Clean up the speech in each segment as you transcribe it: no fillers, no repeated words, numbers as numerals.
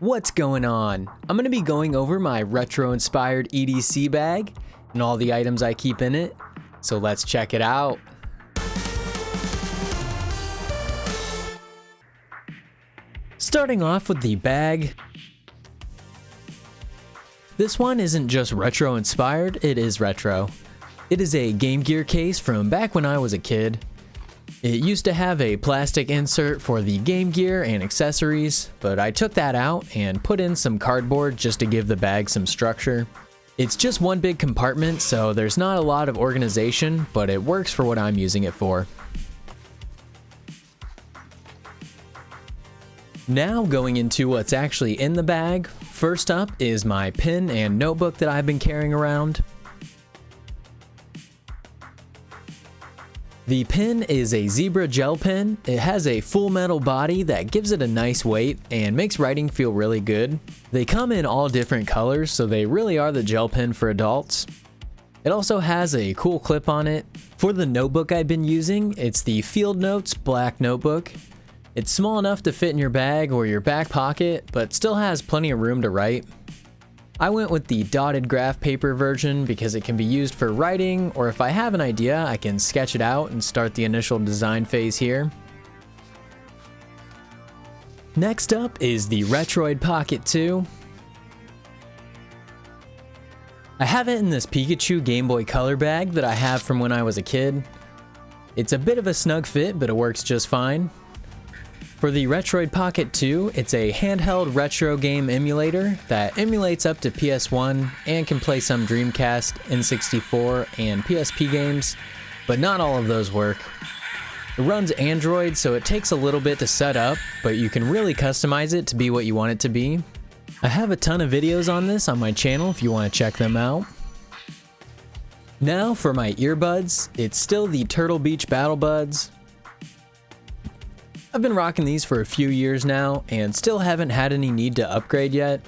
What's going on? I'm going to be going over my retro-inspired EDC bag and all the items I keep in it, so let's check it out. Starting off with the bag. This one isn't just retro-inspired, it is retro. It is a Game Gear case from back when I was a kid. It used to have a plastic insert for the Game Gear and accessories, but I took that out and put in some cardboard just to give the bag some structure. It's just one big compartment, so there's not a lot of organization, but it works for what I'm using it for. Now going into what's actually in the bag, first up is my pen and notebook that I've been carrying around. The pen is a Zebra gel pen. It has a full metal body that gives it a nice weight and makes writing feel really good. They come in all different colors, so they really are the gel pen for adults. It also has a cool clip on it. For the notebook I've been using, it's the Field Notes black notebook. It's small enough to fit in your bag or your back pocket, but still has plenty of room to write. I went with the dotted graph paper version because it can be used for writing, or if I have an idea, I can sketch it out and start the initial design phase here. Next up is the Retroid Pocket 2. I have it in this Pikachu Game Boy Color bag that I have from when I was a kid. It's a bit of a snug fit, but it works just fine. For the Retroid Pocket 2, it's a handheld retro game emulator that emulates up to PS1 and can play some Dreamcast, N64, and PSP games, but not all of those work. It runs Android, so it takes a little bit to set up, but you can really customize it to be what you want it to be. I have a ton of videos on this on my channel if you want to check them out. Now for my earbuds, it's still the Turtle Beach Battle Buds. I've been rocking these for a few years now and still haven't had any need to upgrade yet.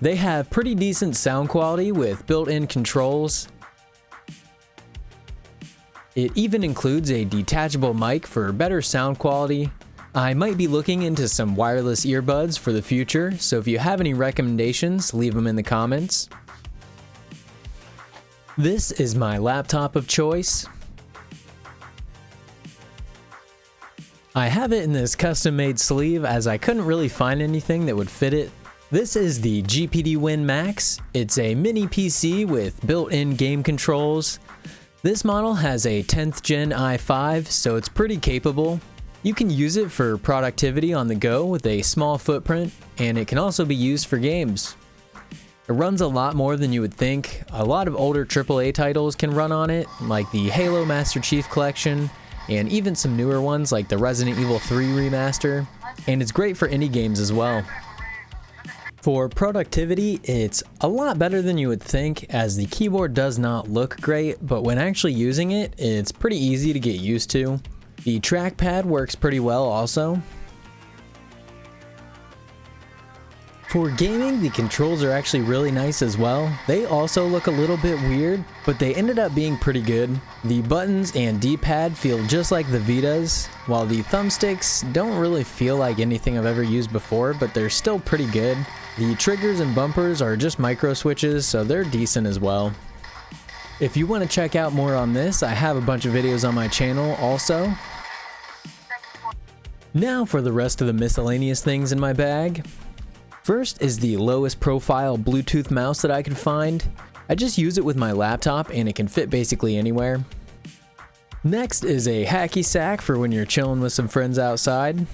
They have pretty decent sound quality with built-in controls. It even includes a detachable mic for better sound quality. I might be looking into some wireless earbuds for the future, so if you have any recommendations, leave them in the comments. This is my laptop of choice. I have it in this custom-made sleeve as I couldn't really find anything that would fit it. This is the GPD Win Max. It's a mini PC with built-in game controls. This model has a 10th gen i5, so it's pretty capable. You can use it for productivity on the go with a small footprint, and it can also be used for games. It runs a lot more than you would think. A lot of older AAA titles can run on it, like the Halo Master Chief Collection, and even some newer ones like the Resident Evil 3 remaster, and it's great for indie games as well. For productivity, it's a lot better than you would think, as the keyboard does not look great, but when actually using it, it's pretty easy to get used to. The trackpad works pretty well also. For gaming, the controls are actually really nice as well. They also look a little bit weird, but they ended up being pretty good. The buttons and D-pad feel just like the Vitas, while the thumbsticks don't really feel like anything I've ever used before, but they're still pretty good. The triggers and bumpers are just micro switches, so they're decent as well. If you want to check out more on this, I have a bunch of videos on my channel also. Now for the rest of the miscellaneous things in my bag. First is the lowest profile Bluetooth mouse that I could find. I just use it with my laptop and it can fit basically anywhere. Next is a hacky sack for when you're chilling with some friends outside.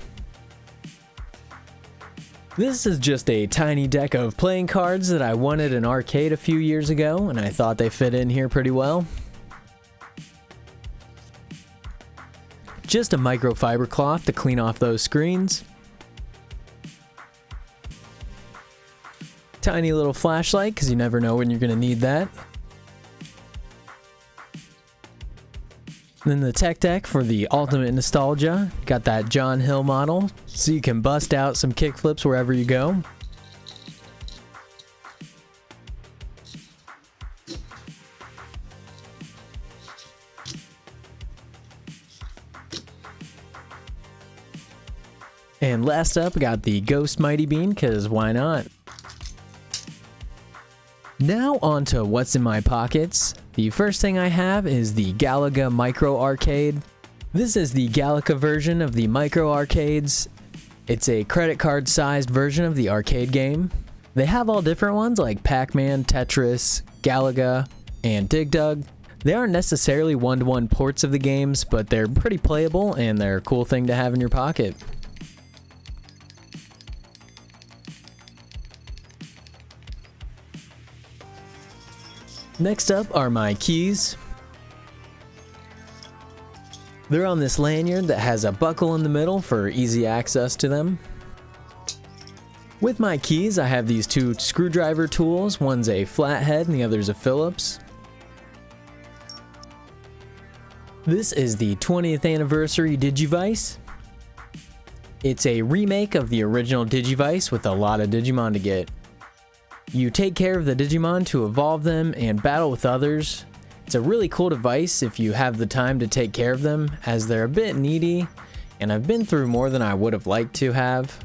This is just a tiny deck of playing cards that I won at an arcade a few years ago, and I thought they fit in here pretty well. Just a microfiber cloth to clean off those screens. Tiny little flashlight, because you never know when you're going to need that. Then the tech deck for the ultimate nostalgia. Got that John Hill model, so you can bust out some kickflips wherever you go. And And last up, I got the Ghost Mighty Bean, cause why not? Now on to what's in my pockets. The first thing I have is the Galaga Micro Arcade. This is the Galaga version of the Micro Arcades. It's a credit card sized version of the arcade game. They have all different ones like Pac-Man, Tetris, Galaga, and Dig Dug. They aren't necessarily one-to-one ports of the games, but they're pretty playable and they're a cool thing to have in your pocket. Next up are my keys. They're on this lanyard that has a buckle in the middle for easy access to them. With my keys, I have these two screwdriver tools. One's a flathead and the other's a Phillips. This is the 20th anniversary Digivice. It's a remake of the original Digivice with a lot of Digimon to get. You take care of the Digimon to evolve them and battle with others. It's a really cool device if you have the time to take care of them, as they're a bit needy, and I've been through more than I would have liked to have.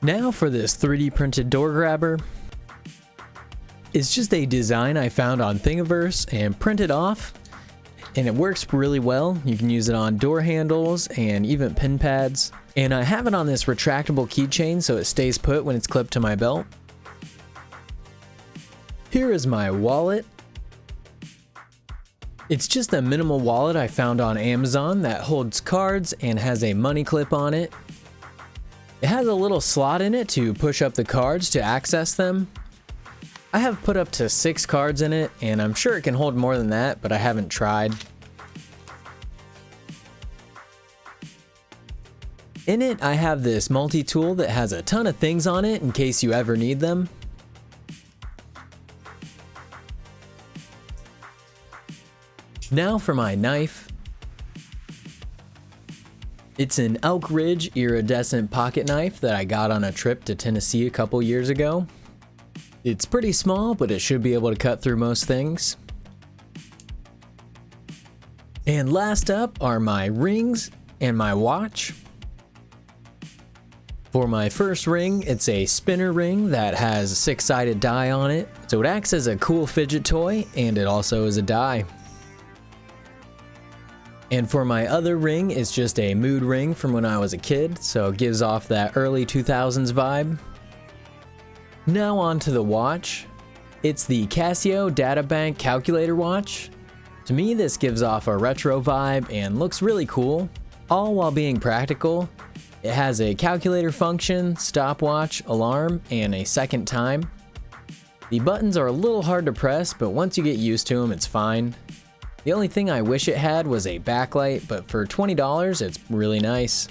Now for this 3D printed door grabber. It's just a design I found on Thingiverse and printed off, and it works really well. You can use it on door handles and even pin pads. And I have it on this retractable keychain so it stays put when it's clipped to my belt. Here is my wallet. It's just a minimal wallet I found on Amazon that holds cards and has a money clip on it. It has a little slot in it to push up the cards to access them. I have put up to 6 cards in it, and I'm sure it can hold more than that, but I haven't tried. In it, I have this multi-tool that has a ton of things on it in case you ever need them. Now for my knife. It's an Elk Ridge Iridescent pocket knife that I got on a trip to Tennessee a couple years ago. It's pretty small, but it should be able to cut through most things. And last up are my rings and my watch. For my first ring, it's a spinner ring that has a 6-sided die on it, so it acts as a cool fidget toy, and it also is a die. And for my other ring, it's just a mood ring from when I was a kid, so it gives off that early 2000s vibe. Now on to the watch. It's the Casio Databank Calculator watch. To me, this gives off a retro vibe and looks really cool, all while being practical. It has a calculator function, stopwatch, alarm, and a second time. The buttons are a little hard to press, but once you get used to them, it's fine. The only thing I wish it had was a backlight, but for $20, it's really nice.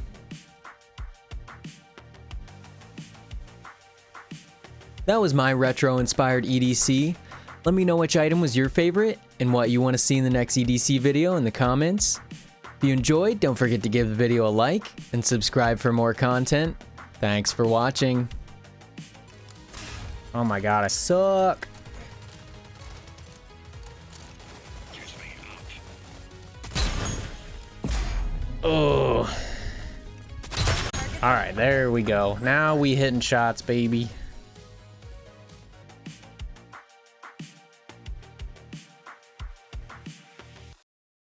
That was my retro-inspired EDC. Let me know which item was your favorite and what you want to see in the next EDC video in the comments. If you enjoyed, don't forget to give the video a like and subscribe for more content. Thanks for watching. Oh my god, I suck. Oh. Alright, there we go. Now we hitting shots, baby.